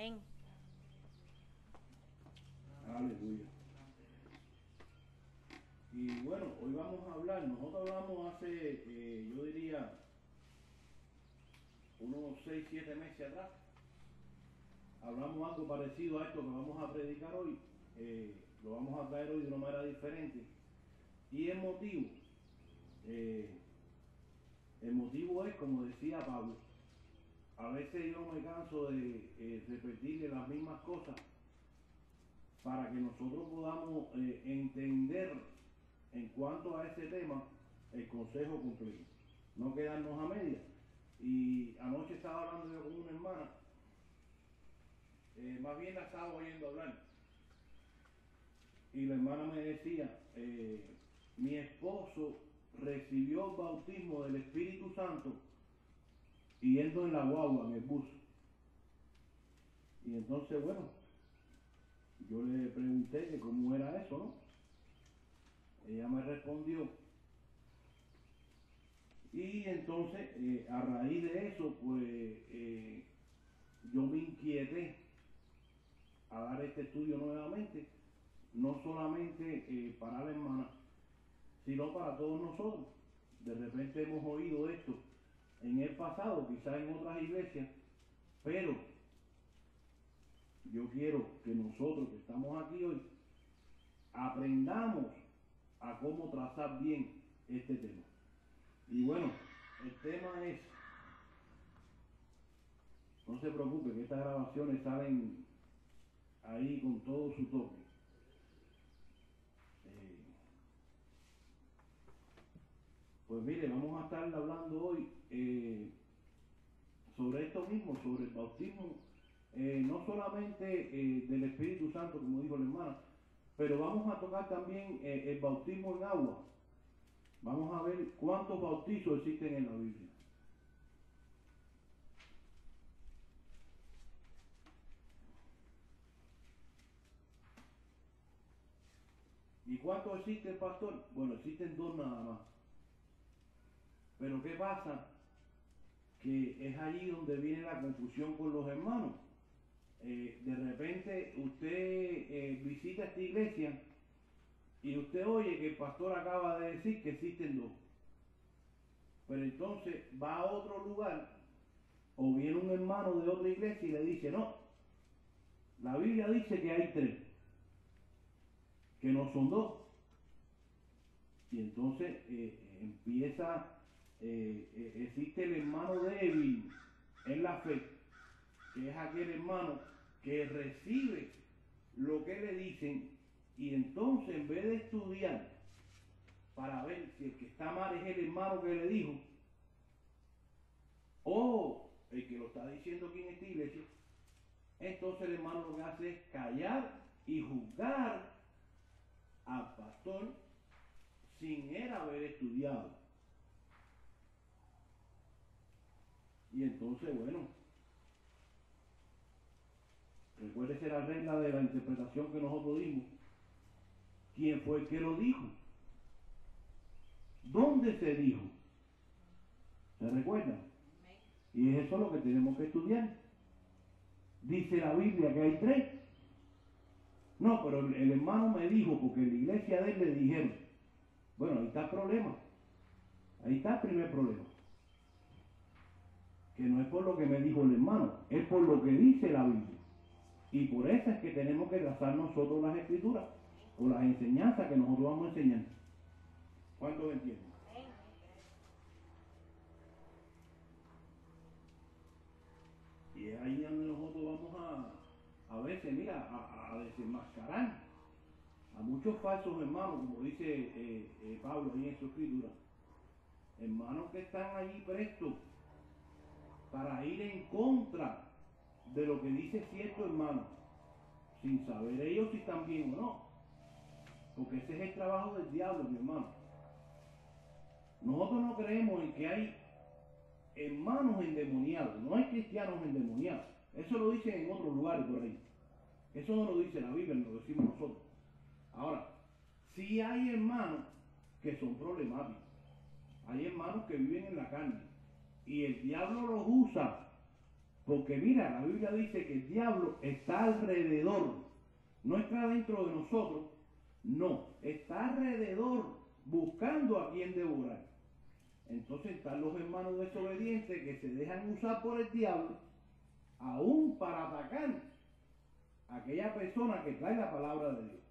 Amén. Aleluya. Y bueno, hoy vamos a hablar, nosotros hablamos hace, yo diría, unos 6, 7 meses atrás. Hablamos algo parecido a esto que vamos a predicar hoy. Lo vamos a traer hoy de una manera diferente. Y el motivo es, como decía Pablo, a veces yo me canso de repetirle las mismas cosas para que nosotros podamos entender en cuanto a ese tema el consejo completo, no quedarnos a medias. Y anoche estaba hablando yo con una hermana, más bien la estaba oyendo hablar, y la hermana me decía, mi esposo recibió el bautismo del Espíritu Santo yendo en la guagua, en el bus. Y entonces, bueno, yo le pregunté que cómo era eso, ¿no? Ella me respondió. Y entonces, a raíz de eso, pues, yo me inquieté a dar este estudio nuevamente, no solamente para la hermana, sino para todos nosotros. De repente hemos oído esto en el pasado, quizás en otras iglesias, pero yo quiero que nosotros que estamos aquí hoy aprendamos a cómo trazar bien este tema. Y bueno, el tema es, no se preocupe que estas grabaciones salen ahí con todo su toque. Pues mire, vamos a estar hablando hoy sobre esto mismo, sobre el bautismo, no solamente del Espíritu Santo, como dijo la hermana, pero vamos a tocar también el bautismo en agua. Vamos a ver cuántos bautizos existen en la Biblia. ¿Y cuántos existen, pastor? Bueno, existen 2 nada más. Pero ¿qué pasa? Que es allí donde viene la confusión con los hermanos. De repente usted visita esta iglesia y usted oye que el pastor acaba de decir que existen 2. Pero entonces va a otro lugar o viene un hermano de otra iglesia y le dice, no, la Biblia dice que hay 3, que no son 2. Y entonces existe el hermano débil en la fe, que es aquel hermano que recibe lo que le dicen y entonces en vez de estudiar para ver si el que está mal es el hermano que le dijo o el que lo está diciendo aquí en esta iglesia, entonces el hermano lo que hace es callar y juzgar al pastor sin él haber estudiado. Y entonces, bueno, recuérdese la regla de la interpretación que nosotros dimos. ¿Quién fue el que lo dijo? ¿Dónde se dijo? ¿Se recuerdan? Y es eso lo que tenemos que estudiar. Dice la Biblia que hay 3. No, pero el hermano me dijo, porque en la iglesia de él le dijeron. Bueno, ahí está el problema. Ahí está el primer problema. Que no es por lo que me dijo el hermano, es por lo que dice la Biblia. Y por eso es que tenemos que trazar nosotros las escrituras, o las enseñanzas que nosotros vamos a enseñar. ¿Cuántos entienden? Y es ahí donde nosotros vamos a veces, mira, a desenmascarar a muchos falsos hermanos, como dice Pablo ahí en su escritura. Hermanos que están allí prestos para ir en contra de lo que dice cierto hermano, sin saber ellos si están bien o no. Porque ese es el trabajo del diablo, mi hermano. Nosotros no creemos en que hay hermanos endemoniados, no hay cristianos endemoniados. Eso lo dicen en otros lugares por ahí. Eso no lo dice la Biblia, lo decimos nosotros. Ahora, sí hay hermanos que son problemáticos. Hay hermanos que viven en la carne. Y el diablo los usa Porque mira, la Biblia dice que el diablo está alrededor, no está dentro de nosotros, no, está alrededor buscando a quien devorar. Entonces están los hermanos desobedientes que se dejan usar por el diablo, aún para atacar a aquella persona que trae la palabra de Dios.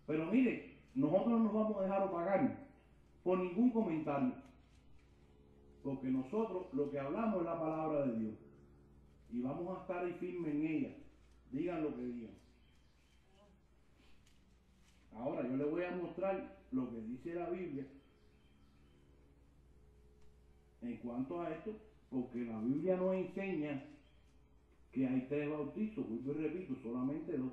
Pero mire, nosotros no nos vamos a dejar opacar por ningún comentario, porque nosotros lo que hablamos es la palabra de Dios y vamos a estar ahí firmes en ella, digan lo que digan. Ahora yo les voy a mostrar lo que dice la Biblia en cuanto a esto, porque la Biblia nos enseña que hay 3 bautizos, vuelvo y repito, solamente 2.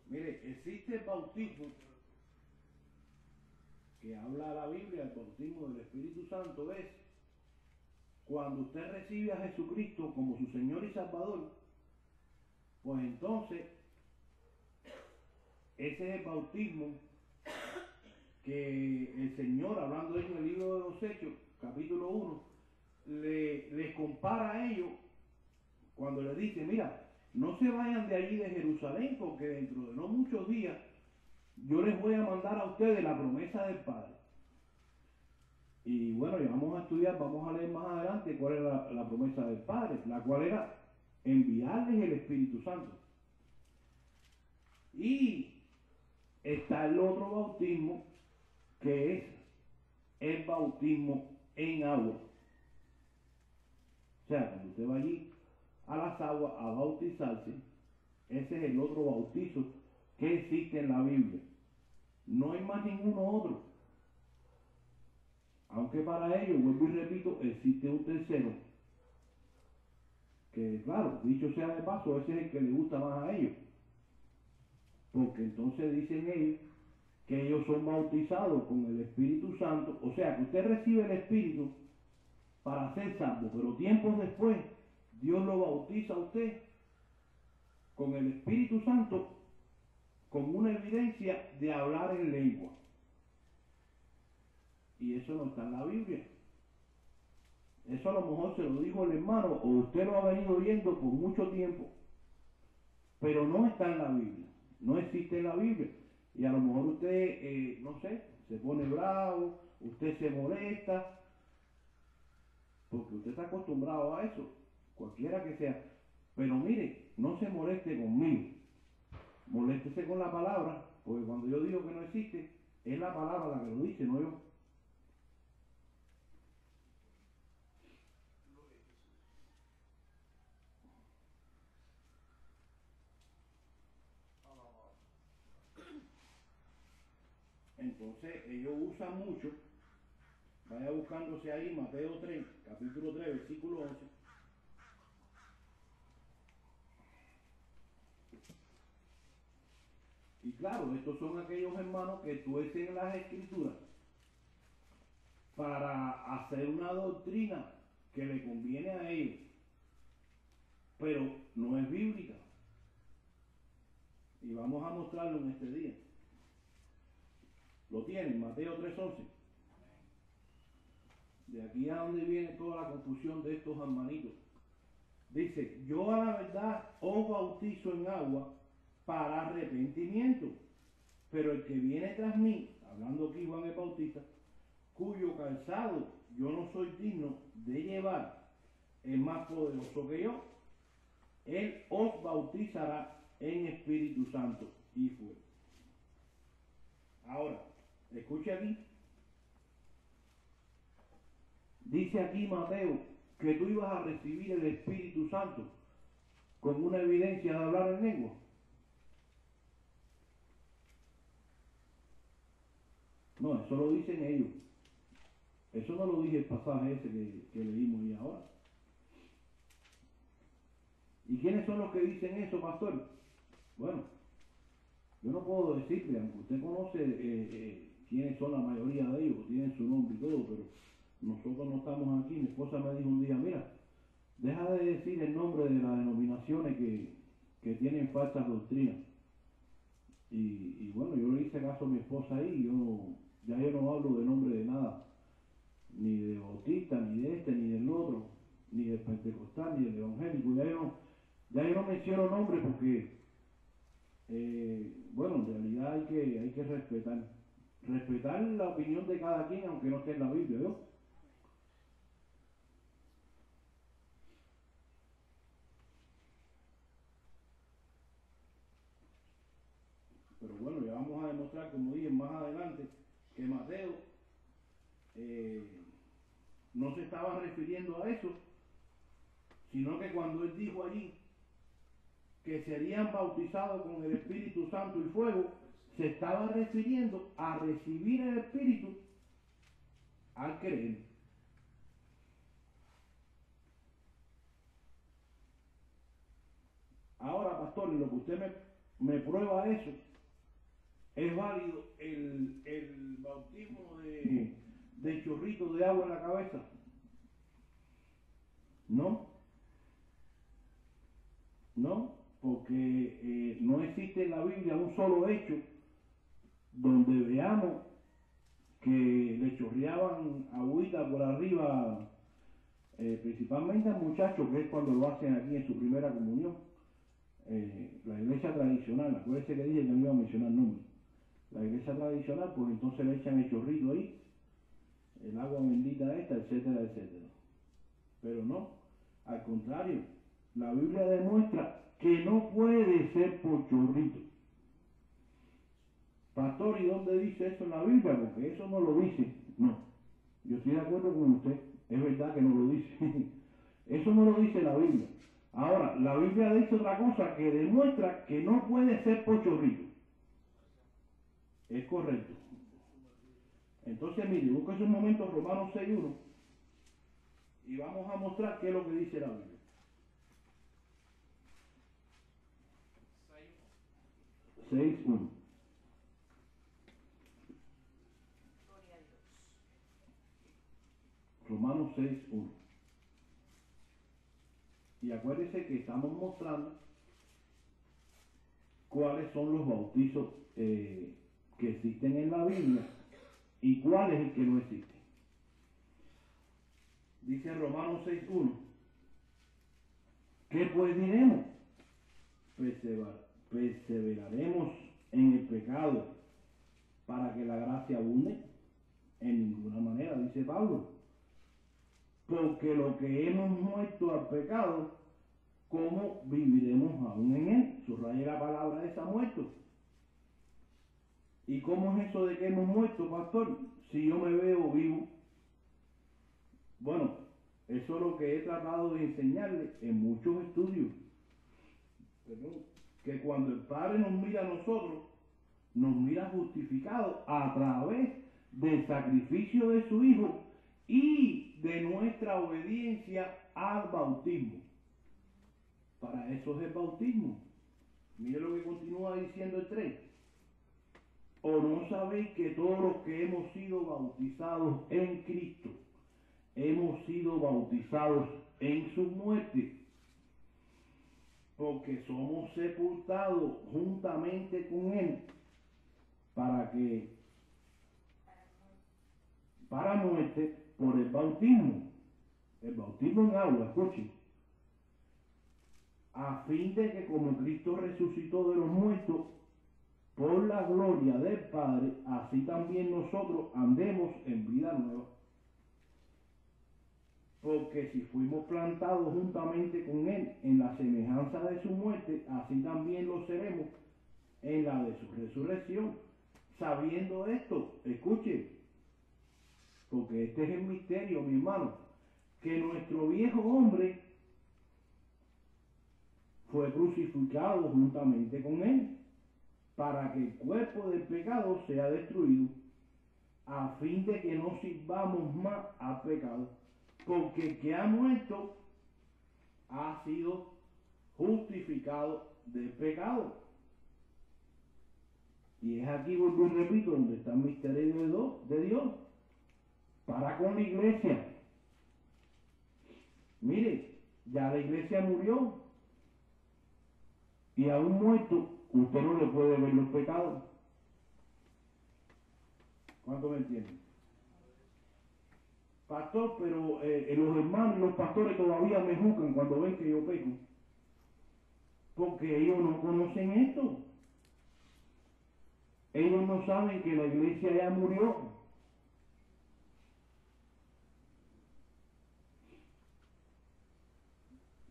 Mire, existe el bautismo que habla la Biblia, el bautismo del Espíritu Santo es cuando usted recibe a Jesucristo como su Señor y Salvador, pues entonces ese es el bautismo que el Señor, hablando en el libro de los Hechos, capítulo 1, les compara a ellos cuando les dice, mira, no se vayan de allí de Jerusalén, porque dentro de no muchos días yo les voy a mandar a ustedes la promesa del Padre. Y bueno, ya vamos a estudiar, vamos a leer más adelante cuál era la promesa del Padre, la cual era enviarles el Espíritu Santo. Y está el otro bautismo, que es el bautismo en agua. O sea, cuando usted va allí a las aguas a bautizarse, ese es el otro bautizo que existe en la Biblia. No hay más ninguno otro. Aunque para ellos, vuelvo y repito, existe un tercero. Que claro, dicho sea de paso, ese es el que le gusta más a ellos. Porque entonces dicen ellos que ellos son bautizados con el Espíritu Santo. O sea, que usted recibe el Espíritu para ser salvo, pero tiempos después Dios lo bautiza a usted con el Espíritu Santo como una evidencia de hablar en lengua. Y eso no está en la Biblia. Eso a lo mejor se lo dijo el hermano o usted lo ha venido oyendo por mucho tiempo, pero no está en la Biblia, no existe en la Biblia. Y a lo mejor usted, no sé, se pone bravo, usted se molesta, porque usted está acostumbrado a eso, cualquiera que sea. Pero mire, no se moleste conmigo, moléstese con la palabra, porque cuando yo digo que no existe, es la palabra la que lo dice, no yo. Entonces ellos usan mucho, vaya buscándose ahí Mateo 3, capítulo 3, versículo 11. Y claro, estos son aquellos hermanos que tuercen las escrituras para hacer una doctrina que le conviene a ellos, pero no es bíblica. Y vamos a mostrarlo en este día. Lo tienen, Mateo 3:11. De aquí a donde viene toda la confusión de estos hermanitos. Dice, yo a la verdad os bautizo en agua para arrepentimiento, pero el que viene tras mí, hablando aquí Juan el Bautista, cuyo calzado yo no soy digno de llevar, es más poderoso que yo, él os bautizará en Espíritu Santo y fuego. Ahora, escuche aquí. Dice aquí Mateo que tú ibas a recibir el Espíritu Santo como una evidencia de hablar en lengua. No, eso lo dicen ellos. Eso no lo dije el pasaje ese que leímos y ahora. ¿Y quiénes son los que dicen eso, pastor? Bueno, yo no puedo decirle, aunque usted conoce quiénes son la mayoría de ellos, tienen su nombre y todo, pero nosotros no estamos aquí. Mi esposa me dijo un día, mira, deja de decir el nombre de las denominaciones que tienen falsas doctrinas. Y bueno, yo le hice caso a mi esposa ahí, yo no hablo de ni del pentecostal, ni del evangélico. Ya yo no menciono nombres porque, bueno, en realidad hay que respetar la opinión de cada quien, aunque no esté en la Biblia, ¿no? Pero bueno, ya vamos a demostrar, como dije más adelante, que Mateo no se estaba refiriendo a eso, sino que cuando él dijo allí que serían bautizados con el Espíritu Santo y fuego, se estaba refiriendo a recibir el Espíritu al creer. Ahora, pastor, lo que usted me prueba eso, ¿es válido el bautismo de chorrito de agua en la cabeza? No, porque no existe en la Biblia un solo hecho donde veamos que le chorreaban agüita por arriba, principalmente al muchacho, que es cuando lo hacen aquí en su primera comunión. La iglesia tradicional, acuérdense que dije que no iba a mencionar nombres. La iglesia tradicional, pues entonces le echan el chorrito ahí, el agua bendita esta, etcétera, etcétera. Pero no, al contrario, la Biblia demuestra que no puede ser por chorrito. Pastor, ¿y dónde dice eso en la Biblia? Porque eso no lo dice. No, yo estoy de acuerdo con usted, es verdad que no lo dice. Eso no lo dice la Biblia. Ahora, la Biblia dice otra cosa que demuestra que no puede ser por chorrito. Es correcto. Entonces, mire, busca un momento Romanos 6.1 y vamos a mostrar qué es lo que dice la Biblia. 6.1. Romanos 6.1. Y acuérdense que estamos mostrando cuáles son los bautizos que existen en la Biblia y cuál es el que no existe. Dice Romanos 6.1, ¿qué pues diremos? ¿Perseveraremos en el pecado para que la gracia abunde? En ninguna manera, dice Pablo. Porque lo que hemos muerto al pecado, ¿cómo viviremos aún en él? Subraya la palabra esa, muerto. ¿Y cómo es eso de que hemos muerto, pastor? Si yo me veo vivo. Bueno, eso es lo que he tratado de enseñarle en muchos estudios. Que cuando el Padre nos mira a nosotros, nos mira justificados a través del sacrificio de su Hijo y de nuestra obediencia al bautismo. Para eso es el bautismo. Mire lo que continúa diciendo el 3. ¿O no sabéis que todos los que hemos sido bautizados en Cristo, hemos sido bautizados en su muerte? Porque somos sepultados juntamente con Él para muerte por el bautismo en agua, escuchen, a fin de que como Cristo resucitó de los muertos por la gloria del Padre, así también nosotros andemos en vida nueva. Porque si fuimos plantados juntamente con Él en la semejanza de su muerte, así también lo seremos en la de su resurrección. Sabiendo esto, escuchen, porque este es el misterio, mi hermano, que nuestro viejo hombre fue crucificado juntamente con Él, para que el cuerpo del pecado sea destruido, a fin de que no sirvamos más al pecado. Porque el que ha muerto ha sido justificado del pecado. Y es aquí, vuelvo y repito, donde está el misterio de Dios para con la iglesia. Mire, ya la iglesia murió y a un muerto usted no le puede ver los pecados. ¿Cuánto me entienden? Pastor, pero los hermanos y los pastores todavía me juzgan cuando ven que yo peco. Porque ellos no conocen esto. Ellos no saben que la iglesia ya murió.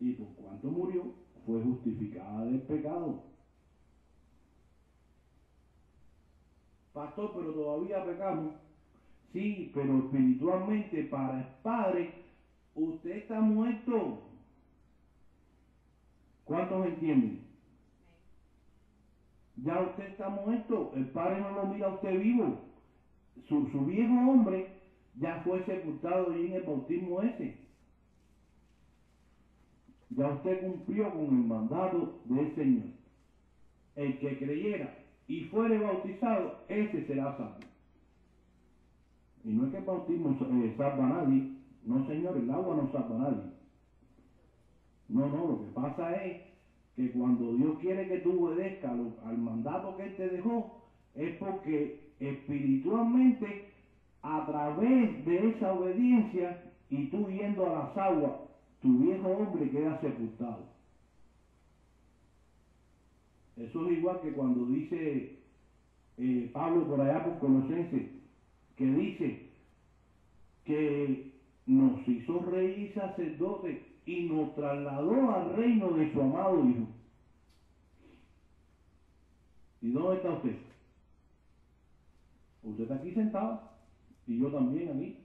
Y por cuanto murió, fue justificada del pecado. Pastor, pero todavía pecamos. Sí, pero espiritualmente para el Padre, usted está muerto. ¿Cuántos entienden? Ya usted está muerto. El Padre no lo mira a usted vivo. Su viejo hombre ya fue sepultado ahí en el bautismo ese. Ya usted cumplió con el mandato del Señor. El que creyera y fuere bautizado, ese será salvo. Y no es que el bautismo salva a nadie. No, señor, el agua no salva a nadie. No, lo que pasa es que cuando Dios quiere que tú obedezcas al mandato que Él te dejó, es porque espiritualmente, a través de esa obediencia y tú yendo a las aguas, tu viejo hombre queda sepultado. Eso es igual que cuando dice Pablo por allá por Colosenses, que dice que nos hizo rey y sacerdote y nos trasladó al reino de su amado Hijo. ¿Y dónde está usted? Usted está aquí sentado y yo también aquí.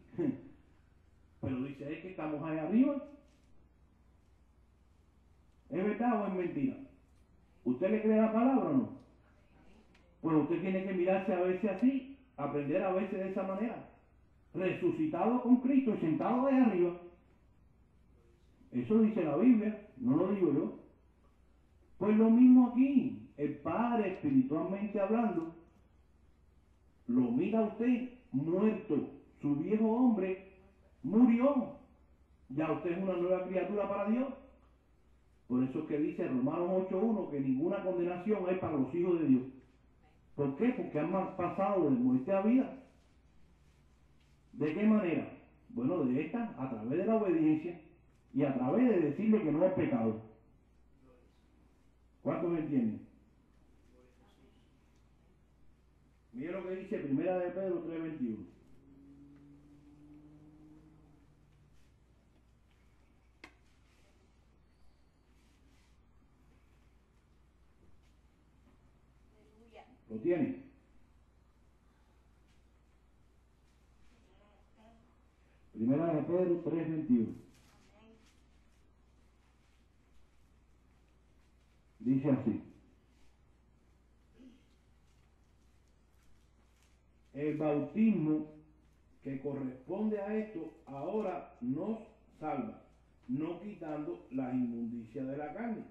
Pero dice es que estamos allá arriba. ¿Es verdad o es mentira? ¿Usted le cree la palabra o no? Pues usted tiene que mirarse a veces así, aprender a verse de esa manera. Resucitado con Cristo y sentado allá arriba. Eso dice la Biblia, no lo digo yo. Pues lo mismo aquí, el Padre espiritualmente hablando, lo mira a usted muerto, su viejo hombre murió, ya usted es una nueva criatura para Dios. Por eso es que dice Romanos 8:1 que ninguna condenación hay para los hijos de Dios. ¿Por qué? Porque han pasado de muerte a vida. ¿De qué manera? Bueno, de esta, a través de la obediencia y a través de decirle que no es pecado. ¿Cuántos me entienden? Mire lo que dice Primera de Pedro 3:21. ¿Lo tienen? Primera de Pedro 3:21. Dice así: el bautismo que corresponde a esto ahora nos salva, no quitando la inmundicia de la carne.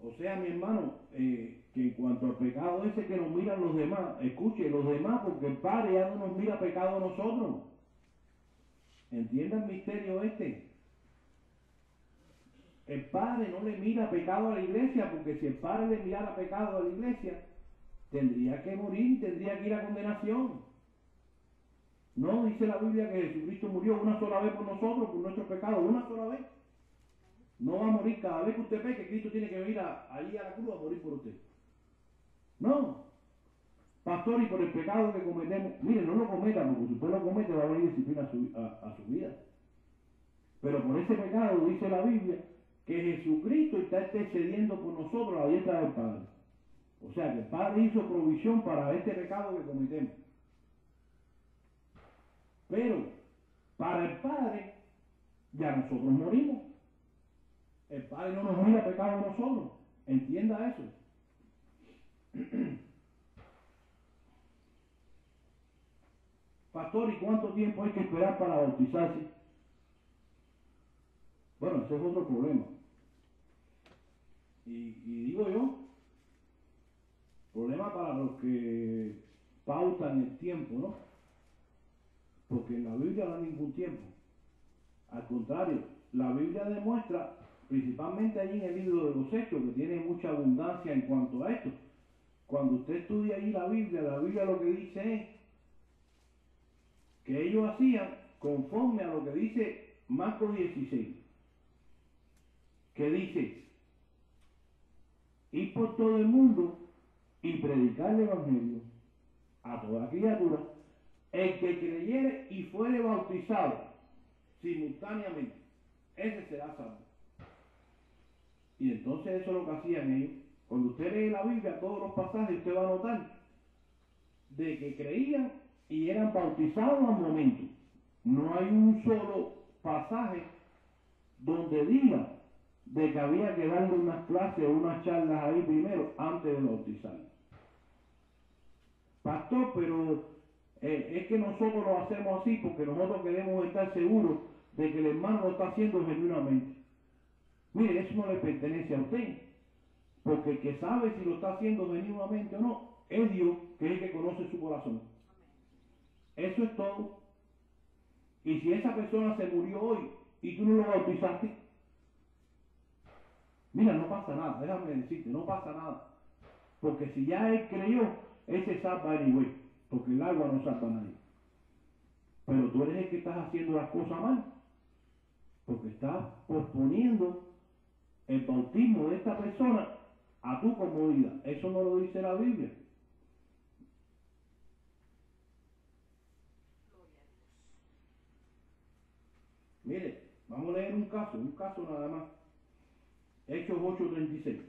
O sea, mi hermano, que en cuanto al pecado ese que nos miran los demás, escuche, los demás, porque el Padre ya no nos mira pecado a nosotros. ¿Entiendan el misterio este? El Padre no le mira pecado a la iglesia, porque si el Padre le mirara pecado a la iglesia, tendría que morir, tendría que ir a condenación. No, dice la Biblia que Jesucristo murió una sola vez por nosotros, por nuestros pecados, una sola vez. No va a morir cada vez que usted peque, Cristo tiene que venir allí a la cruz a morir por usted. No. Pastor, y por el pecado que cometemos, mire, no lo cometa, porque si usted lo comete va a venir disciplina a su vida. Pero por ese pecado dice la Biblia que Jesucristo está intercediendo por nosotros a la diestra del Padre. O sea que el Padre hizo provisión para este pecado que cometemos. Pero para el Padre ya nosotros morimos. El Padre no nos mira pecado a nosotros. Entienda eso. Pastor, ¿y cuánto tiempo hay que esperar para bautizarse? Bueno, ese es otro problema. Y digo yo, problema para los que pautan el tiempo, ¿no? Porque en la Biblia no hay ningún tiempo. Al contrario, la Biblia demuestra, principalmente allí en el libro de los Hechos, que tiene mucha abundancia en cuanto a esto. Cuando usted estudia ahí la Biblia lo que dice es que ellos hacían conforme a lo que dice Marcos 16, que dice, ir por todo el mundo y predicar el Evangelio a toda criatura, el que creyere y fuere bautizado simultáneamente, ese será salvo. Y entonces eso es lo que hacían ellos. Cuando usted lee la Biblia, todos los pasajes, usted va a notar de que creían y eran bautizados al momento. No hay un solo pasaje donde diga de que había que darle unas clases o unas charlas ahí primero antes de bautizarlo. Pastor, pero es que nosotros lo hacemos así porque nosotros queremos estar seguros de que el hermano lo está haciendo genuinamente. Mire, eso no le pertenece a usted, porque el que sabe si lo está haciendo genuinamente o no es Dios, que es el que conoce su corazón. Eso es todo. Y si esa persona se murió hoy y tú no lo bautizaste, mira, no pasa nada, déjame decirte, no pasa nada. Porque si ya él creyó, él se salva anyway, porque el agua no salva a nadie. Pero tú eres el que estás haciendo las cosas mal, porque estás posponiendo el bautismo de esta persona a tu comodidad. Eso no lo dice la Biblia. Mire, vamos a leer un caso nada más. Hechos 8:36.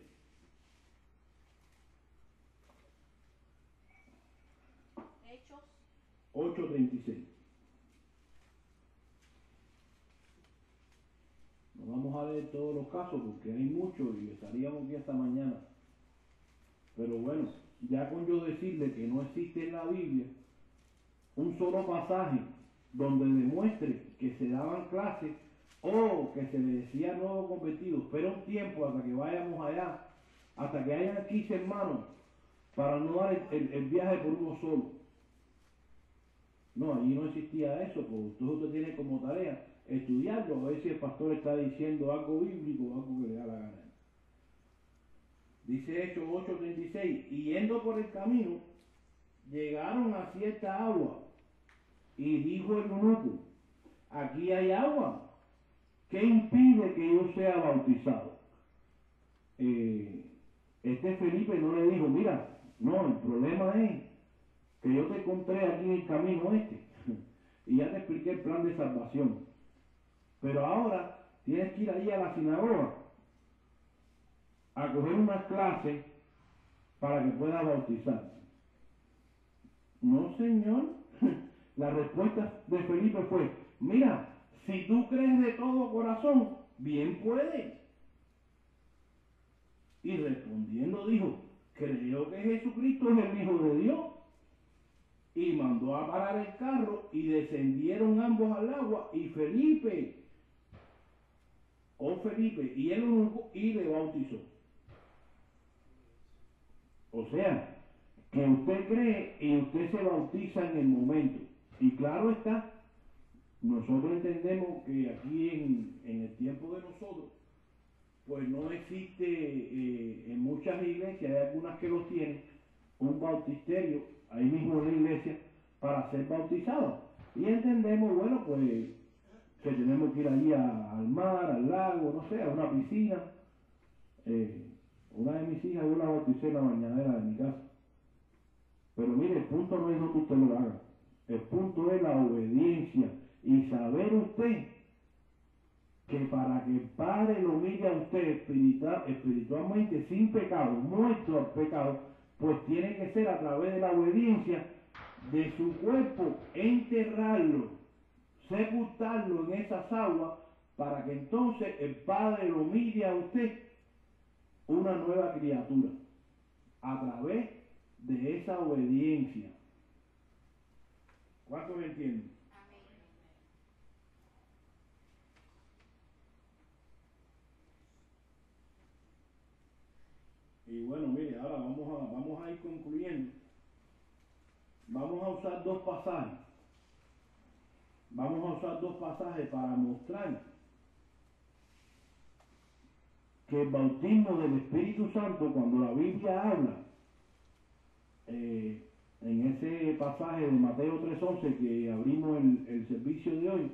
Hechos 8:36. No vamos a leer todos los casos porque hay muchos y estaríamos aquí hasta mañana. Pero bueno, ya con yo decirle que no existe en la Biblia un solo pasaje donde demuestre que se daban clases o que se le decía nuevos convertidos, pero un tiempo hasta que vayamos allá, hasta que hayan 15 hermanos, para no dar el viaje por uno solo. No, allí no existía eso, porque usted tiene como tarea estudiarlo, a ver si el pastor está diciendo algo bíblico o algo que le da la gana. Dice Hechos 8:36, y yendo por el camino, llegaron a cierta agua, y dijo el eunuco, aquí hay agua, ¿qué impide que yo sea bautizado? Felipe no le dijo, mira, no, el problema es que yo te encontré aquí en el camino y ya te expliqué el plan de salvación, pero ahora tienes que ir allí a la sinagoga a coger unas clases para que puedas bautizarte. No, señor. La respuesta de Felipe fue, mira, si tú crees de todo corazón, bien puedes. Y respondiendo dijo, creo que Jesucristo es el Hijo de Dios. Y mandó a parar el carro y descendieron ambos al agua y Felipe, y él y le bautizó. O sea, que usted cree y usted se bautiza en el momento. Y claro está, nosotros entendemos que aquí en el tiempo de nosotros, pues no existe en muchas iglesias, hay algunas que lo tienen, un bautisterio ahí mismo en la iglesia para ser bautizado. Y entendemos, bueno, pues que tenemos que ir allí al mar, al lago, no sé, a una piscina. Una de mis hijas yo la bauticé en la mañanera de mi casa. Pero mire, el punto no es donde usted lo haga. El punto es la obediencia y saber usted que para que el Padre lo mire a usted espiritualmente sin pecado, muerto al pecado, pues tiene que ser a través de la obediencia de su cuerpo, enterrarlo, sepultarlo en esas aguas, para que entonces el Padre lo mire a usted una nueva criatura, a través de esa obediencia. ¿Cuántos me entienden? Amén. Y bueno, mire, ahora vamos a ir concluyendo. Vamos a usar dos pasajes. Vamos a usar dos pasajes para mostrar que el bautismo del Espíritu Santo, cuando la Biblia habla en ese pasaje de Mateo 3:11 que abrimos el servicio de hoy,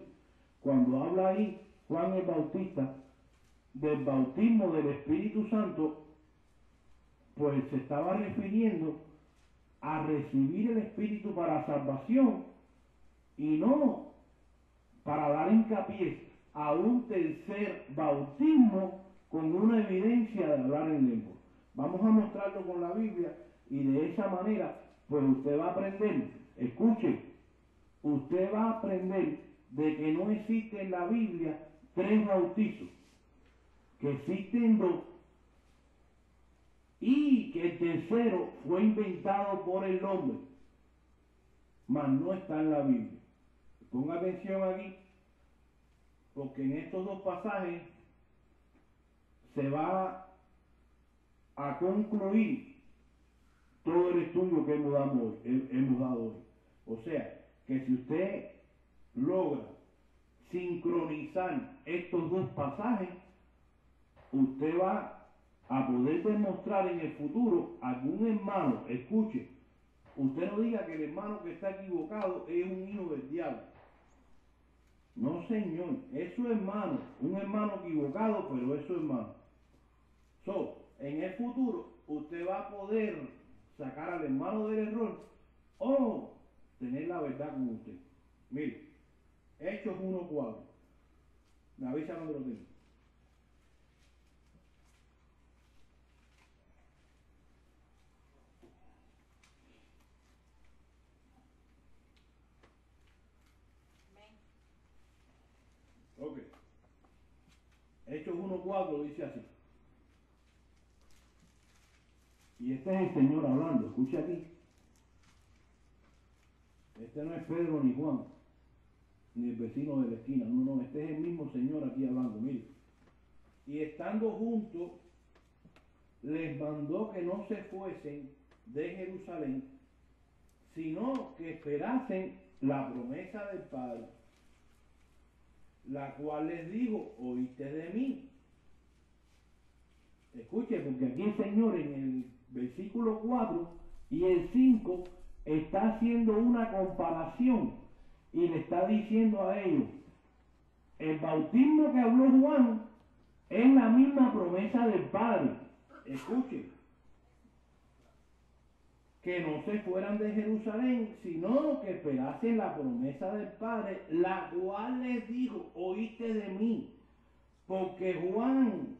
cuando habla ahí Juan el Bautista del bautismo del Espíritu Santo, pues se estaba refiriendo a recibir el Espíritu para salvación y no para dar hincapié a un tercer bautismo con una evidencia de hablar en lengua. Vamos a mostrarlo con la Biblia y de esa manera pues usted va a aprender, escuche, usted va a aprender de que no existe en la Biblia 3 bautizos, que existen 2 y que el tercero fue inventado por el hombre, mas no está en la Biblia. Ponga atención aquí, porque en estos 2 pasajes se va a concluir todo el estudio que hemos dado hoy. O sea, que si usted logra sincronizar estos 2 pasajes, usted va a poder demostrar en el futuro a algún hermano, escuche, usted no diga que el hermano que está equivocado es un hijo del diablo. No, señor, es su hermano, un hermano equivocado, pero es su hermano. En el futuro, usted va a poder sacar al hermano del error o tener la verdad con usted. Mire, Hechos 1:4. Me avisa cuando lo tenga. Ok. Hechos 1:4 dice así. Y este es el Señor hablando, escucha aquí. Este no es Pedro ni Juan, ni el vecino de la esquina, no, este es el mismo Señor aquí hablando, mire. Y estando juntos, les mandó que no se fuesen de Jerusalén, sino que esperasen la promesa del Padre, la cual les dijo, oíste de mí. Escuche, porque aquí el Señor en el versículo 4 y el 5 está haciendo una comparación y le está diciendo a ellos, el bautismo que habló Juan es la misma promesa del Padre. Escuche, que no se fueran de Jerusalén, sino que esperasen la promesa del Padre, la cual les dijo, oíste de mí, porque Juan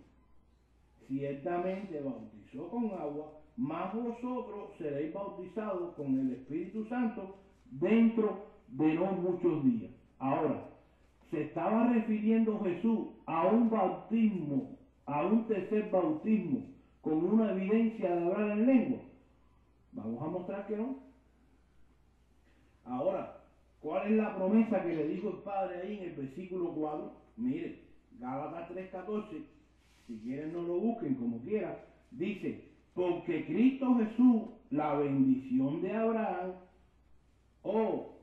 ciertamente bautizó con agua, mas vosotros seréis bautizados con el Espíritu Santo dentro de no muchos días. Ahora, se estaba refiriendo Jesús a un bautismo, a un tercer bautismo, con una evidencia de hablar en lengua. Vamos a mostrar que no. Ahora, ¿cuál es la promesa que le dijo el Padre ahí en el versículo 4? Mire, Gálatas 3:14, si quieren no lo busquen como quieran, dice, porque Cristo Jesús, la bendición de Abraham,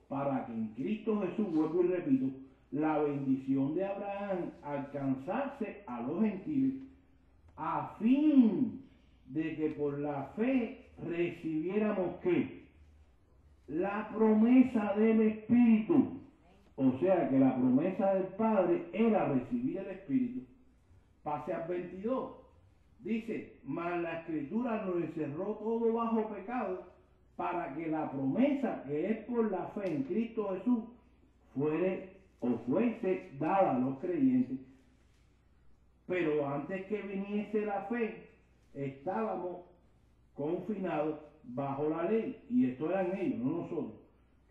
para que en Cristo Jesús, vuelvo y repito, la bendición de Abraham alcanzase a los gentiles, a fin de que por la fe recibiéramos ¿qué? La promesa del Espíritu. O sea que la promesa del Padre era recibir el Espíritu. Pase al 22. Dice, mas la Escritura nos encerró todo bajo pecado para que la promesa que es por la fe en Cristo Jesús fuese dada a los creyentes. Pero antes que viniese la fe, estábamos confinados bajo la ley. Y esto eran ellos, no nosotros,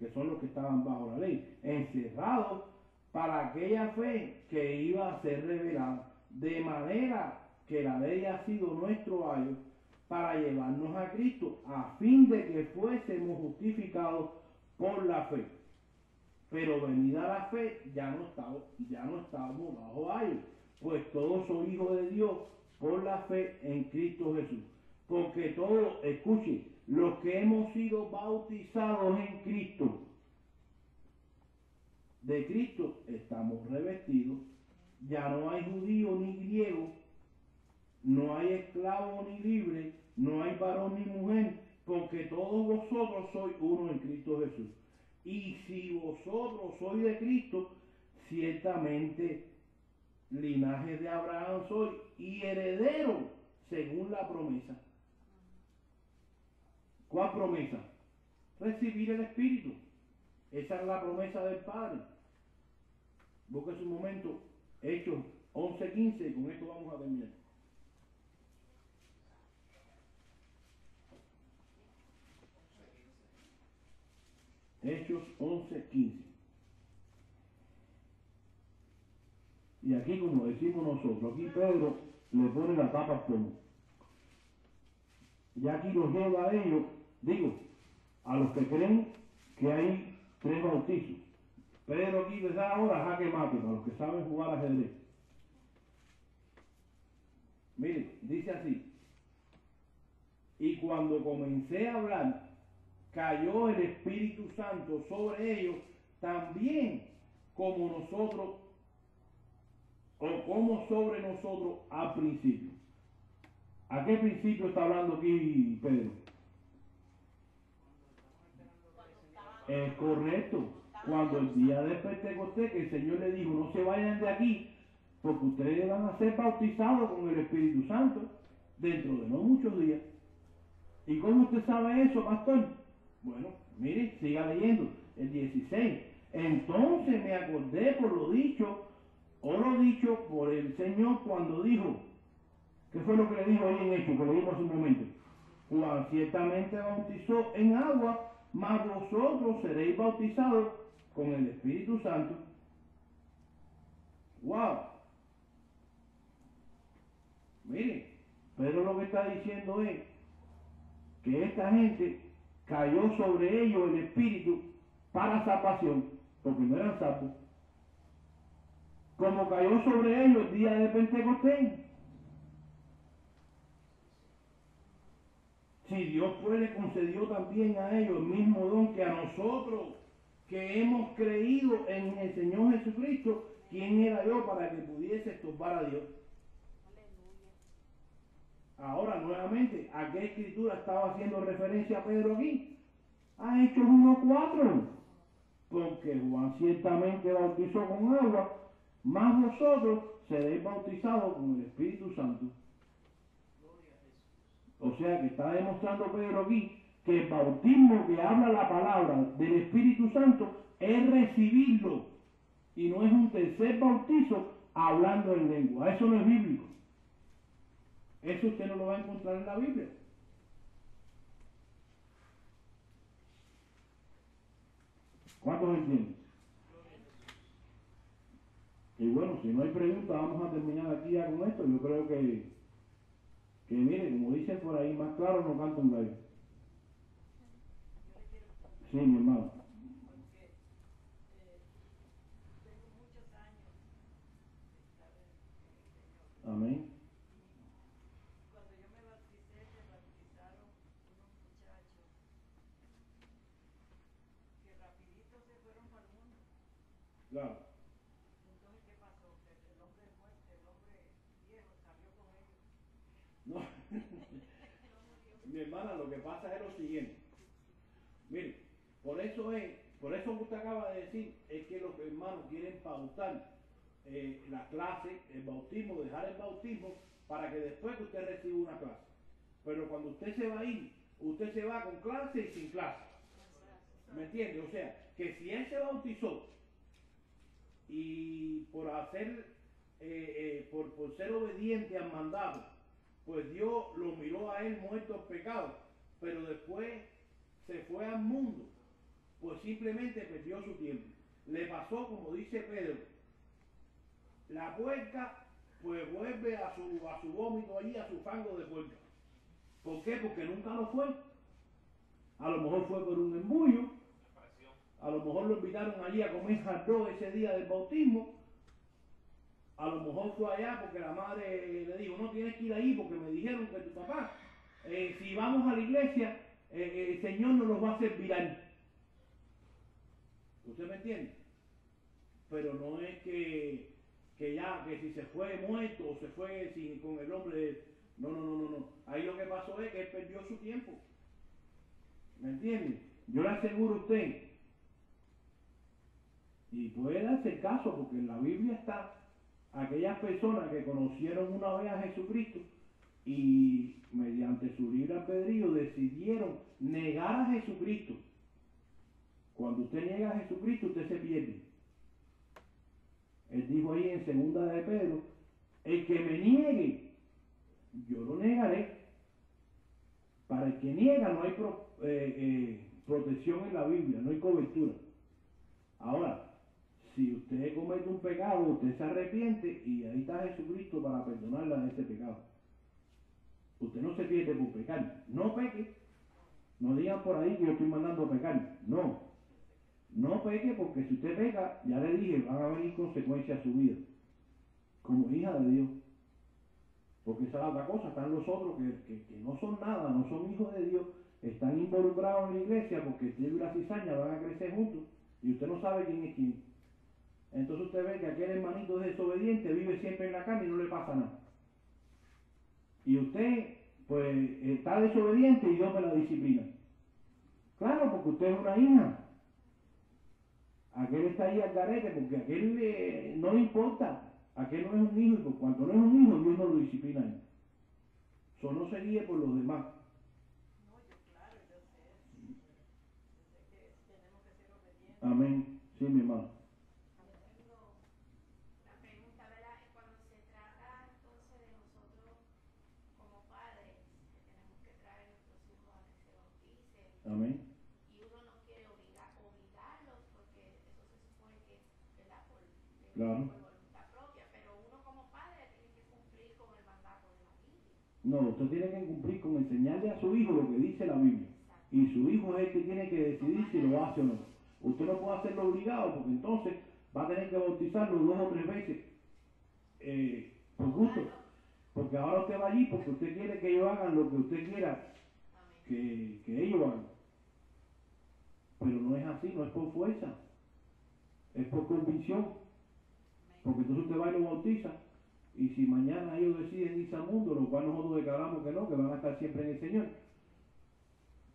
que son los que estaban bajo la ley, encerrados para aquella fe que iba a ser revelada. De manera que la ley ha sido nuestro ayo para llevarnos a Cristo, a fin de que fuésemos justificados por la fe. Pero venida la fe, ya no estábamos bajo ayo, pues todos son hijos de Dios por la fe en Cristo Jesús. Porque todos, escuchen, los que hemos sido bautizados en Cristo, de Cristo estamos revestidos. Ya no hay judío ni griego, no hay esclavo ni libre, no hay varón ni mujer, porque todos vosotros sois uno en Cristo Jesús. Y si vosotros sois de Cristo, ciertamente linaje de Abraham soy y heredero según la promesa. ¿Cuál promesa? Recibir el Espíritu. Esa es la promesa del Padre. Busca un momento, Hechos 11:15, y con esto vamos a terminar. Hechos 11:15. Y aquí, como decimos nosotros, aquí Pedro le pone la tapa al pomo. Y aquí los lleva a ellos, digo, a los que creen que hay 3 bautizos. Pedro aquí les da ahora jaque mate para los que saben jugar ajedrez. Miren, dice así: y cuando comencé a hablar, cayó el Espíritu Santo sobre ellos, también como nosotros, o como sobre nosotros al principio. ¿A qué principio está hablando aquí Pedro? Es correcto. Cuando el día de Pentecostés, que el Señor le dijo, no se vayan de aquí, porque ustedes van a ser bautizados con el Espíritu Santo dentro de no muchos días. ¿Y cómo usted sabe eso, pastor? Bueno, mire, siga leyendo, el 16. Entonces me acordé por lo dicho por el Señor cuando dijo, ¿qué fue lo que le dijo ahí en Hechos, que le dijo hace un momento? Juan ciertamente bautizó en agua, mas vosotros seréis bautizados con el Espíritu Santo. ¡Wow! Mire, Pedro lo que está diciendo es que esta gente cayó sobre ellos el Espíritu para salvación, porque no eran salvos. Como cayó sobre ellos el día de Pentecostés. Si Dios pues le concedió también a ellos el mismo don que a nosotros, que hemos creído en el Señor Jesucristo, ¿quién era yo para que pudiese estorbar a Dios? Ahora, nuevamente, ¿a qué escritura estaba haciendo referencia Pedro aquí? A Hechos 1:4. Porque Juan ciertamente bautizó con agua, mas vosotros seréis bautizados con el Espíritu Santo. O sea que está demostrando Pedro aquí que el bautismo que habla la palabra del Espíritu Santo es recibirlo y no es un tercer bautizo hablando en lengua. Eso no es bíblico. Eso usted no lo va a encontrar en la Biblia. ¿Cuántos entienden? Y bueno, si no hay preguntas, vamos a terminar aquí ya con esto. Yo creo que mire, como dicen por ahí, más claro no canta un gallo. Sí, mi hermano. Amén. Cuando yo me bauticé, me bautizaron unos muchachos que rapidito se fueron para el mundo. Claro. Entonces, ¿qué pasó? Que el hombre viejo salió con ellos. No. Mi hermana, lo que pasa es lo siguiente. Mire, por eso que usted acaba de decir, es que los hermanos quieren pautar la clase, el bautismo, dejar el bautismo, para que después que usted reciba una clase. Pero cuando usted se va a ir, usted se va con clase y sin clase. ¿Me entiende? O sea, que si él se bautizó y por hacer, por ser obediente al mandato, pues Dios lo miró a él muerto al pecado, pero después se fue al mundo, pues simplemente perdió su tiempo. Le pasó, como dice Pedro, la puerca pues vuelve a su vómito allí, a su fango de puerca. ¿Por qué? Porque nunca lo fue. A lo mejor fue por un embullo, a lo mejor lo invitaron allí a comer jardó ese día del bautismo, a lo mejor fue allá porque la madre le dijo, no tienes que ir ahí porque me dijeron que tu papá, si vamos a la iglesia, el Señor nos los va a hacer viral. ¿Usted me entiende? Pero no es que si se fue muerto o se fue con el hombre, no. Ahí lo que pasó es que él perdió su tiempo. ¿Me entiende? Yo le aseguro a usted, y puede darse el caso, porque en la Biblia está aquellas personas que conocieron una vez a Jesucristo y mediante su libre albedrío decidieron negar a Jesucristo. Cuando usted niega a Jesucristo, usted se pierde. Él dijo ahí en segunda de Pedro, el que me niegue, yo lo negaré. Para el que niega no hay protección en la Biblia, no hay cobertura. Ahora, si usted comete un pecado, usted se arrepiente y ahí está Jesucristo para perdonarla de ese pecado. Usted no se pierde por pecar. No peque. No digan por ahí que yo estoy mandando a pecar. No. No peque, porque si usted peca, ya le dije, van a venir consecuencias a su vida. Como hija de Dios. Porque esa es otra cosa. Están los otros que no son nada, no son hijos de Dios. Están involucrados en la iglesia porque el trigo y la cizaña van a crecer juntos. Y usted no sabe quién es quién. Entonces usted ve que aquel hermanito es desobediente, vive siempre en la carne y no le pasa nada. Y usted, pues, está desobediente y Dios me la disciplina. Claro, porque usted es una hija. Aquel está ahí al garete porque aquel no le importa. Aquel no es un hijo y por cuanto no es un hijo, Dios no lo disciplina a él. Eso no se guíe por los demás. No, yo claro, yo sé. Yo sé que tenemos que ser obedientes. Amén. Sí, mi hermano. Yo tengo una pregunta, ¿verdad? Cuando se trata entonces de nosotros como padres, que tenemos que traer a nuestros hijos a que se bauticen, Amén. y uno no quiere obligarlos, porque eso se supone que es, ¿verdad? Claro. Por voluntad propia, pero uno como padre tiene que cumplir con el mandato de la Biblia. No, usted tiene que cumplir con enseñarle a su hijo lo que dice la Biblia. Exacto. Y su hijo es el que tiene que decidir si lo hace o no. Usted no puede hacerlo obligado porque entonces va a tener que bautizarlo 2 o 3 veces por gusto. Porque ahora usted va allí porque usted quiere que ellos hagan lo que usted quiera Amén. que ellos hagan. Pero no es así, no es por fuerza. Es por convicción. Porque entonces usted va y lo bautiza. Y si mañana ellos deciden irse al mundo, lo cual nosotros declaramos que no, que van a estar siempre en el Señor,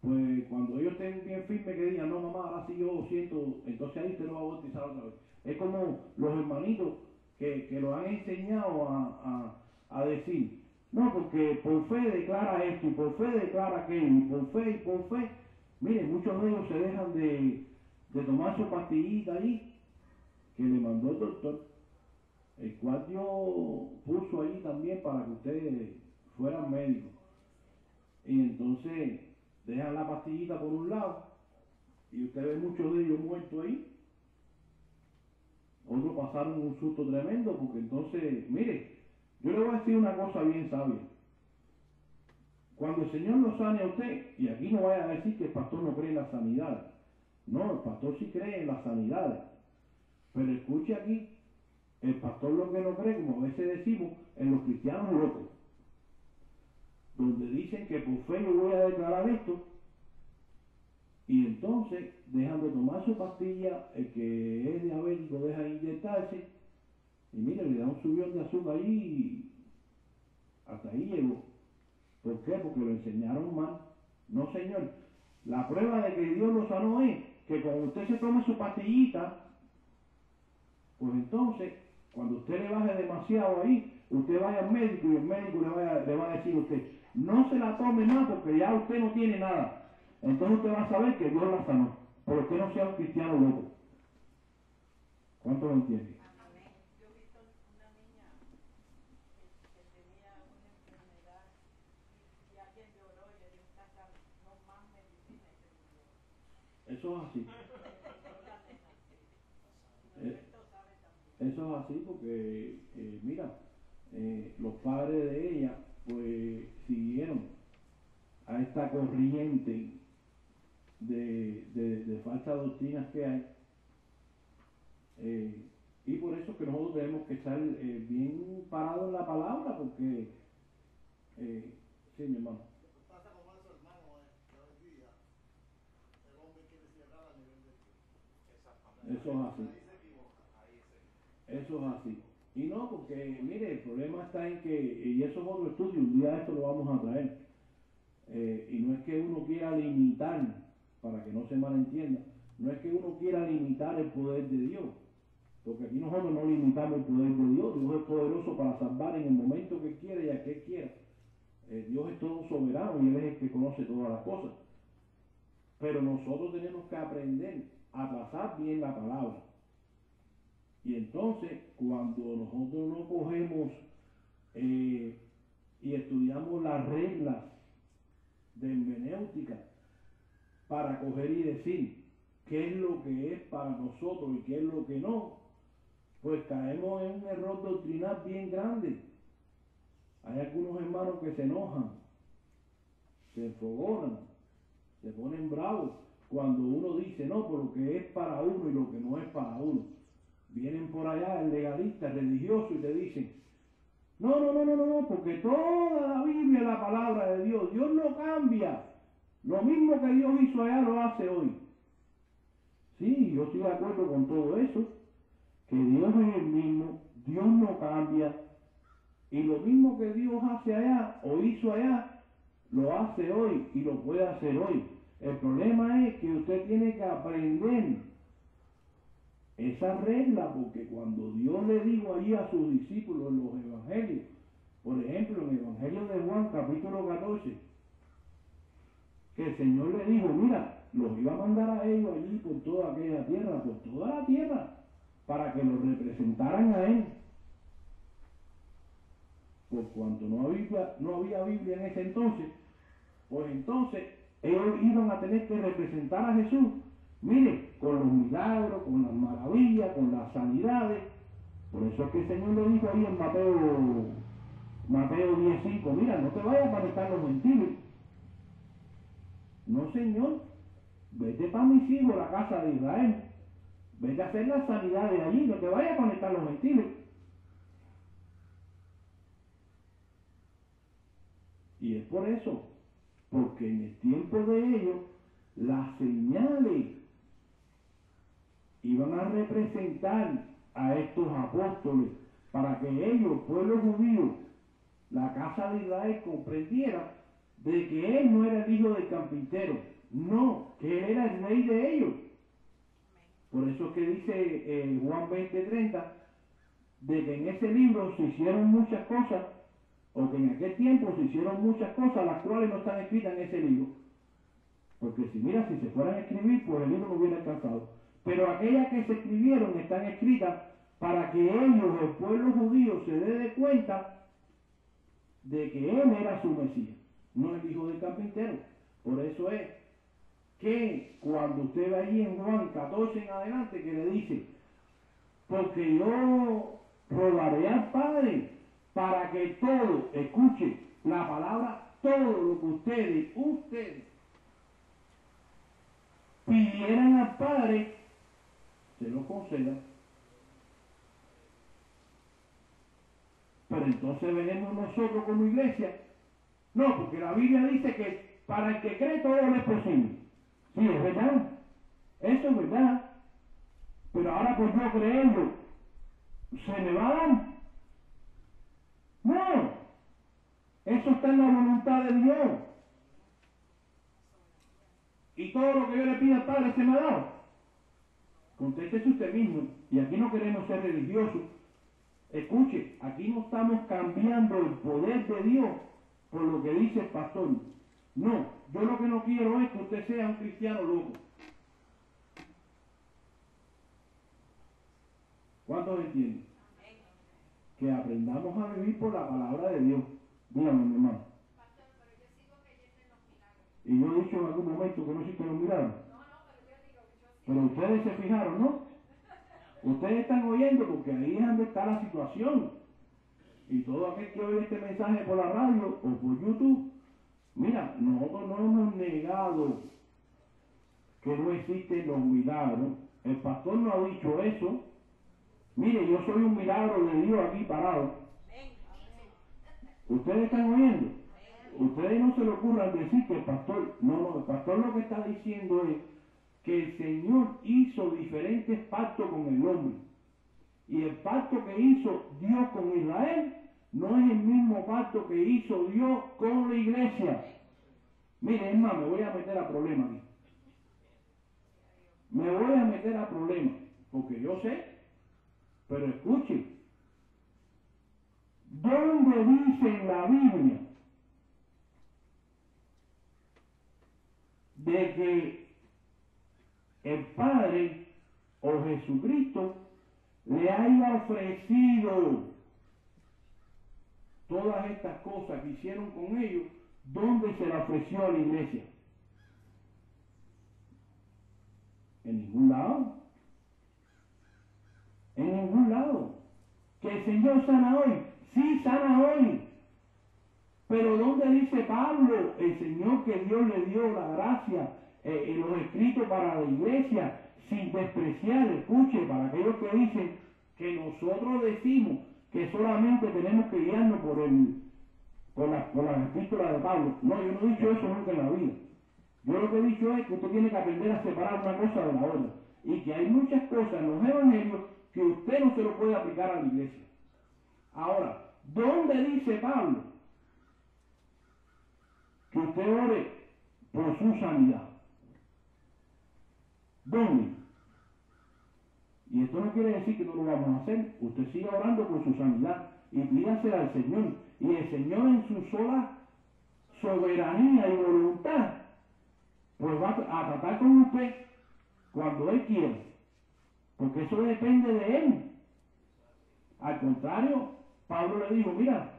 pues cuando ellos estén bien firmes que digan, no mamá, ahora sí yo siento, entonces ahí usted lo va a bautizar otra vez. Es como los hermanitos que lo han enseñado a decir, no, porque por fe declara esto, y por fe declara aquello, y por fe. Miren, muchos de ellos se dejan de tomar su pastillita ahí, que le mandó el doctor, el cual Dios puso ahí también para que ustedes fueran médicos. Y entonces dejan la pastillita por un lado y usted ve muchos de ellos muertos ahí. Otros pasaron un susto tremendo porque entonces, mire, yo le voy a decir una cosa bien sabia. Cuando el Señor lo sane a usted, y aquí no vaya a decir que el pastor no cree en la sanidad. No, el pastor sí cree en las sanidades. Pero escuche aquí, el pastor lo que no cree, como a veces decimos, en los cristianos locos, donde dicen que por fe yo voy a declarar esto, y entonces dejan de tomar su pastilla, el que es diabético deja de inyectarse, y mire, le da un subión de azúcar ahí, y hasta ahí llegó. ¿Por qué? Porque lo enseñaron mal. No, señor. La prueba de que Dios lo sanó es que cuando usted se tome su pastillita, pues entonces, cuando usted le baje demasiado ahí, usted vaya al médico y el médico le va a decir a usted, no se la tome más porque ya usted no tiene nada. Entonces usted va a saber que Dios la sanó. Pero usted no sea un cristiano loco. ¿Cuánto lo entiende? Amén. Yo he visto una niña que tenía una enfermedad y alguien lloró y le dijo, "Tata, no más medicina", y se murió. Eso es así. Murió la nena, sí. Eh, Norberto sabe también. Eso es así porque, mira, los padres de ella, pues, siguieron a esta corriente de falsas doctrinas que hay. Y por eso que nosotros tenemos que estar bien parados en la palabra, porque, sí, mi hermano. Pasa como eso, hermano, que hoy día el hombre quiere cerrar a nivel de Dios. Exactamente. Eso es así. Ahí se equivoca, ahí se equivoca. Eso es así. Y no, porque, mire, el problema está en que, y eso es otro estudio, un día esto lo vamos a traer, y no es que uno quiera limitar para que no se malentienda, no es que uno quiera limitar el poder de Dios, porque aquí nosotros no limitamos el poder de Dios. Dios es poderoso para salvar en el momento que quiere y a que quiera. Dios es todo soberano y Él es el que conoce todas las cosas. Pero nosotros tenemos que aprender a trazar bien la palabra. Y entonces, cuando nosotros no cogemos y estudiamos las reglas de hermenéutica para coger y decir qué es lo que es para nosotros y qué es lo que no, pues caemos en un error doctrinal bien grande. Hay algunos hermanos que se enojan, se enfogonan, se ponen bravos cuando uno dice no, por lo que es para uno y lo que no es para uno. Vienen por allá el legalista, el religioso, y te dicen no, porque toda la Biblia es la palabra de Dios. Dios no cambia. Lo mismo que Dios hizo allá lo hace hoy. Sí, yo estoy de acuerdo con todo eso, que Dios es el mismo, Dios no cambia, y lo mismo que Dios hace allá o hizo allá, lo hace hoy y lo puede hacer hoy. El problema es que usted tiene que aprender esa regla, porque cuando Dios le dijo allí a sus discípulos en los evangelios, por ejemplo en el Evangelio de Juan capítulo 14, que el Señor le dijo, mira, los iba a mandar a ellos allí por toda aquella tierra, por toda la tierra, para que los representaran a Él. Por cuanto no había Biblia en ese entonces, pues entonces ellos iban a tener que representar a Jesús, mire, con los milagros, con las maravillas, con las sanidades. Por eso es que el Señor le dijo ahí en Mateo 10:5, mira, no te vayas a conectar los gentiles. No, Señor, vete para mis hijos, la casa de Israel. Vete a hacer las sanidades allí, no te vayas a conectar los gentiles. Y es por eso, porque en el tiempo de ellos, las señales iban a representar a estos apóstoles para que ellos, pueblo judío, la casa de Israel, comprendiera de que él no era el hijo del carpintero, no, que él era el rey de ellos. Por eso es que dice Juan 20:30, de que en ese libro se hicieron muchas cosas, o que en aquel tiempo se hicieron muchas cosas, las cuales no están escritas en ese libro. Porque si se fueran a escribir, pues el libro no hubiera alcanzado. Pero aquellas que se escribieron están escritas para que ellos, el pueblo judío, se dé de cuenta de que él era su Mesías, no el hijo del carpintero. Por eso es que cuando usted ve ahí en Juan 14 en adelante, que le dice, porque yo rogaré al Padre para que todo, escuche la palabra, todo lo que ustedes pidieran al Padre, se lo conceda. Pero entonces venimos nosotros como iglesia, no, porque la Biblia dice que para el que cree todo le es posible. Sí, es verdad, eso es verdad, pero ahora por yo creerlo, ¿se me va a dar? No, eso está en la voluntad de Dios. Y todo lo que yo le pido al Padre se me ha dado. Contéstese usted mismo, y aquí no queremos ser religiosos. Escuche, aquí no estamos cambiando el poder de Dios por lo que dice el pastor. No, yo lo que no quiero es que usted sea un cristiano loco. ¿Cuántos entienden? Que aprendamos a vivir por la palabra de Dios. Dígame, mi hermano. Pastor, pero yo sigo creyendo en los milagros. Y yo he dicho en algún momento que no existen los milagros. No, pero yo digo, yo sigo. Pero ustedes se fijaron, ¿no? Ustedes están oyendo porque ahí es donde está la situación. Y todo aquel que oye este mensaje por la radio o por YouTube, mira, nosotros no hemos negado que no existen los milagros. El pastor no ha dicho eso. Mire, yo soy un milagro de Dios aquí parado. Ustedes están oyendo. Ustedes no se le ocurran decir que el pastor, no, el pastor lo que está diciendo es que el Señor hizo diferentes pactos con el hombre. Y el pacto que hizo Dios con Israel no es el mismo pacto que hizo Dios con la iglesia. Mire, es más, me voy a meter a problemas aquí. me voy a meter a problemas, porque yo sé, pero escuche, ¿dónde dice en la Biblia de que el Padre o Jesucristo le haya ofrecido todas estas cosas que hicieron con ellos? ¿Dónde se la ofreció a la iglesia? En ningún lado. En ningún lado. Que el Señor sana hoy. Sí, sana hoy. Pero ¿dónde dice Pablo, el Señor, que Dios le dio la gracia en los escritos para la iglesia, sin despreciar? Escuche, para aquellos que dicen que nosotros decimos que solamente tenemos que guiarnos por las epístolas de Pablo. No, yo no he dicho eso nunca en la vida. Yo lo que he dicho es que usted tiene que aprender a separar una cosa de la otra. Y que hay muchas cosas en los evangelios que usted no se lo puede aplicar a la iglesia. Ahora, ¿dónde dice Pablo que usted ore por su sanidad? ¿Dónde? Y esto no quiere decir que no lo vamos a hacer. Usted siga orando por su sanidad y pídasela al Señor. Y el Señor, en su sola soberanía y voluntad, pues va a tratar con usted cuando Él quiera. Porque eso depende de Él. Al contrario, Pablo le dijo, mira,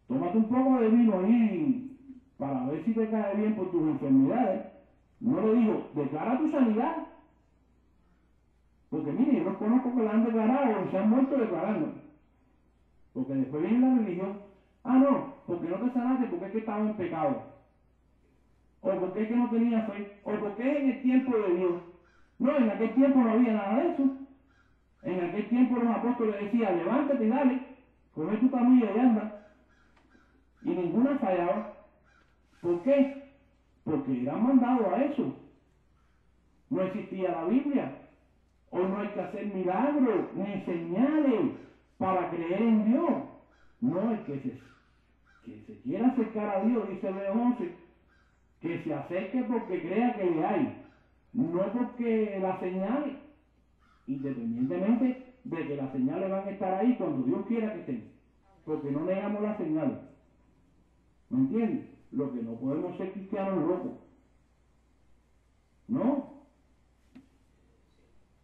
tómate un poco de vino ahí para ver si te cae bien por tus enfermedades. No le dijo, declara tu sanidad. Porque mire, yo los conozco que la han declarado o se han muerto declarando. Porque después viene la religión. Ah, no, porque no te sanaste, porque es que estaba en pecado. O porque es que no tenía fe. O porque es en el tiempo de Dios. No, en aquel tiempo no había nada de eso. En aquel tiempo los apóstoles decían, levántate y dale, coge tu camilla y anda. Y ninguna fallaba. ¿Por qué? Porque eran mandados a eso. No existía la Biblia. Hoy no hay que hacer milagros ni señales para creer en Dios. No, el que se quiera acercar a Dios, dice Leo 11, que se acerque porque crea que le hay. No porque las señales, independientemente de que las señales van a estar ahí cuando Dios quiera que estén. Porque no negamos las señales. ¿Me entiendes? Lo que no podemos ser cristianos locos. No.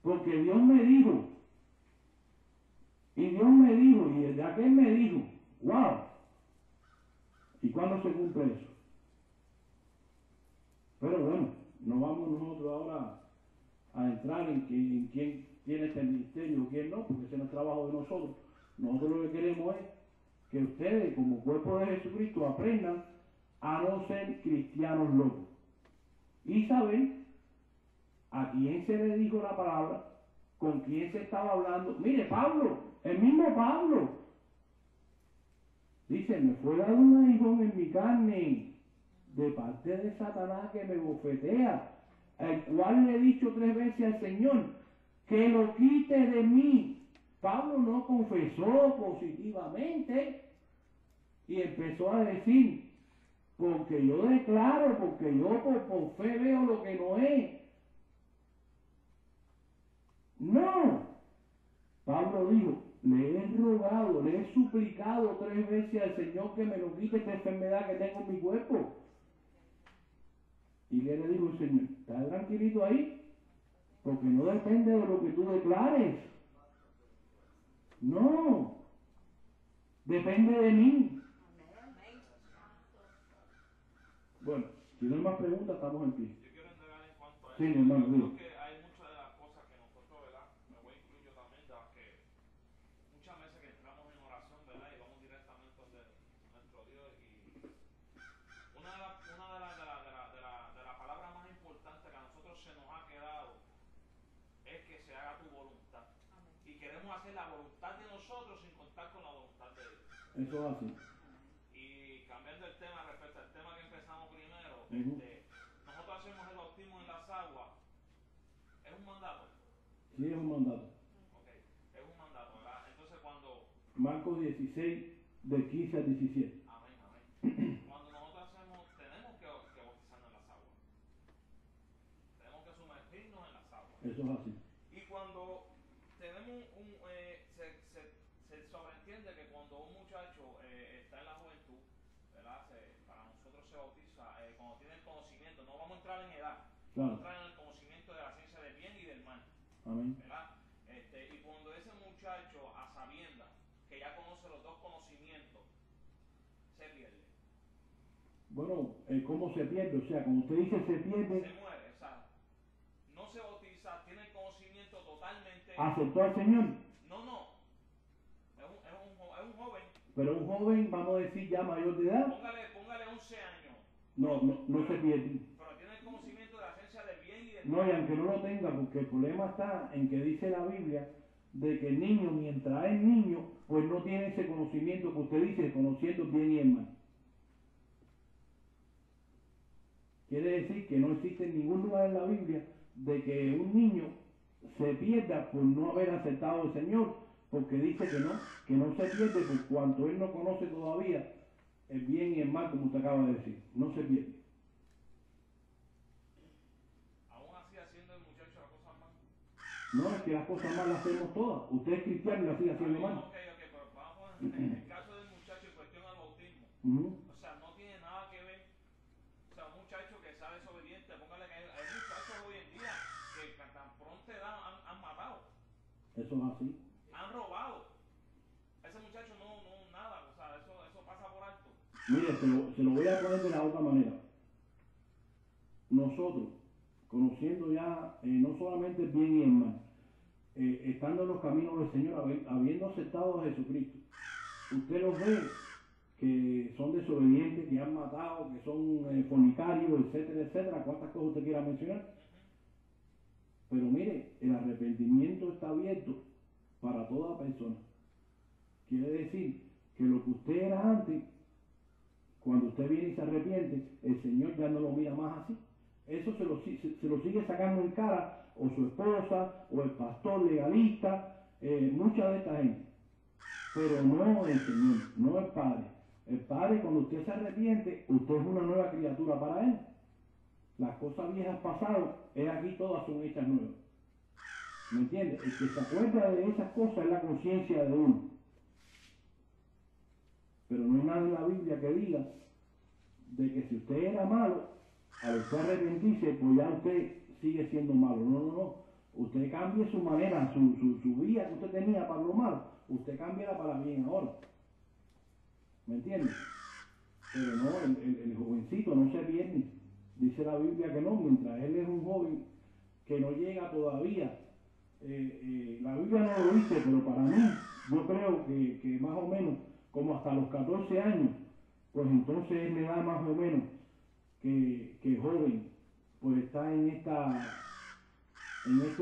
Porque Dios me dijo, y desde aquel me dijo, wow, ¿y cuándo se cumple eso? Pero bueno, no vamos nosotros ahora a entrar en quién tiene este ministerio o quién no, porque ese no es trabajo de nosotros. Nosotros lo que queremos es que ustedes, como cuerpo de Jesucristo, aprendan a no ser cristianos locos y saber a quién se le dijo la palabra, con quién se estaba hablando. Mire, Pablo, el mismo Pablo, dice, me fue dado un aguijón en mi carne, de parte de Satanás que me bofetea, el cual le he dicho 3 veces al Señor, que lo quite de mí. Pablo no confesó positivamente y empezó a decir, porque yo declaro, porque yo por fe veo lo que no es. No, Pablo dijo, le he rogado, le he suplicado 3 veces al Señor que me lo quite esta enfermedad que tengo en mi cuerpo. Y le dijo el Señor, está tranquilito ahí, porque no depende de lo que tú declares. No, depende de mí. Bueno, si no hay más preguntas, estamos en pie. Yo quiero entrar en cuanto a Sí, eso. mi hermano, Yo digo. creo que hay muchas de las cosas que nosotros, ¿verdad? Me voy a incluir yo también, de las que muchas veces que entramos en oración, ¿verdad? Y vamos directamente donde nuestro Dios. Y una de las palabras más importantes que a nosotros se nos ha quedado es que se haga tu voluntad. Y queremos hacer la voluntad de nosotros sin contar con la voluntad de Dios. Eso es así. Y cambiando el tema respecto al tema que empezamos primero, nosotros hacemos el bautismo en las aguas. ¿Es un mandato? Sí, es un mandato. Ok, es un mandato, ¿verdad? Entonces cuando... Marcos 16, del 15 al 17. Amén, amén. Cuando nosotros hacemos, tenemos que bautizarnos en las aguas. Tenemos que sumergirnos en las Eso es así. Y cuando tenemos se sobreentiende que cuando un muchacho está en la juventud, ¿verdad? Para nosotros se bautiza cuando tiene el conocimiento, no vamos a entrar en edad, vamos a entrar en el conocimiento de la ciencia del bien y del mal. Amén. ¿Verdad? Y cuando ese muchacho, a sabiendas que ya conoce los dos conocimientos, se pierde. Bueno, ¿cómo se pierde? O sea, como usted dice, se pierde. Se muere, o sea, no se bautiza, tiene el conocimiento totalmente. ¿Aceptó al Señor? No. Es un joven. Pero un joven, vamos a decir, ya mayor de edad. Póngale 11 años. No se pierde. Pero tiene el conocimiento de la ciencia del bien y del No, mal. y aunque no lo tenga, porque el problema está en que dice la Biblia de que el niño, mientras es niño, pues no tiene ese conocimiento que usted dice, conociendo el bien y el mal. Quiere decir que no existe en ningún lugar en la Biblia de que un niño se pierda por no haber aceptado al Señor, porque dice que no se pierde por cuanto él no conoce todavía el bien y el mal, como usted acaba de decir. No se pierde. Aún así, haciendo el muchacho las cosas mal. No, es que las cosas mal las hacemos todas. Usted es cristiano y las sigue haciendo mal. Ok, pero vamos a en el caso del muchacho en cuestión al bautismo. O sea, no tiene nada que ver. O sea, un muchacho que sea desobediente, póngale que hay muchachos hoy en día que tan pronto edad han matado, Eso es así. han robado. Ese muchacho nada, o sea, eso pasa por alto. Mire, se lo voy a poner de la otra manera. Nosotros, conociendo ya no solamente el bien y el mal, estando en los caminos del Señor, habiendo aceptado a Jesucristo, usted los ve que son desobedientes, que han matado, que son fornicarios, etcétera, etcétera, cuántas cosas usted quiera mencionar. Pero mire, el arrepentimiento está abierto para toda persona. Quiere decir que lo que usted era antes, cuando usted viene y se arrepiente, el Señor ya no lo mira más así. Eso se lo sigue sacando en cara o su esposa o el pastor legalista, mucha de esta gente. Pero no el Señor, no el Padre. El Padre, cuando usted se arrepiente, usted es una nueva criatura para Él. Las cosas viejas pasadas, aquí todas son hechas nuevas. ¿Me entiende? El que se acuerda de esas cosas es la conciencia de uno. Pero no hay nada en la Biblia que diga de que si usted era malo, al usted arrepentirse, pues ya usted sigue siendo malo. No. Usted cambie su manera, su vía que usted tenía para lo malo, usted cámbiala para bien ahora. ¿Me entiende? Pero no, el jovencito no se pierde. Dice la Biblia que no, mientras él es un joven que no llega todavía. La Biblia no lo dice, pero para mí, yo creo que más o menos, como hasta los 14 años, pues entonces es la edad más o menos que joven, pues está en este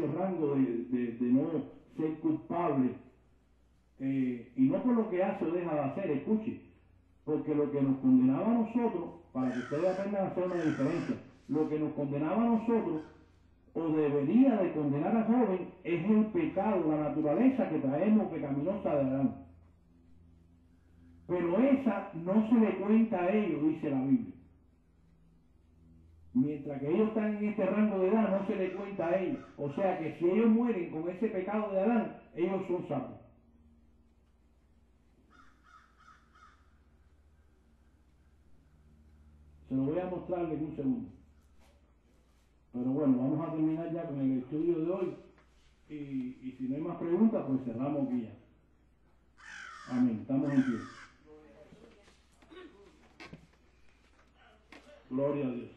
rango de no ser culpable, y no por lo que hace o deja de hacer, escuche, porque lo que nos condenaba a nosotros, para que ustedes aprendan a hacer una diferencia, lo que nos condenaba a nosotros, o debería de condenar al joven, es el pecado, la naturaleza que traemos pecaminosa de Adán. Pero esa no se le cuenta a ellos, dice la Biblia. Mientras que ellos están en este rango de edad, no se le cuenta a ellos. O sea que si ellos mueren con ese pecado de Adán, ellos son salvos. Se lo voy a mostrarles en un segundo. Pero bueno, vamos a terminar ya con el estudio de hoy. Y si no hay más preguntas, pues cerramos aquí ya. Amén. Estamos en pie. Gloria a Dios.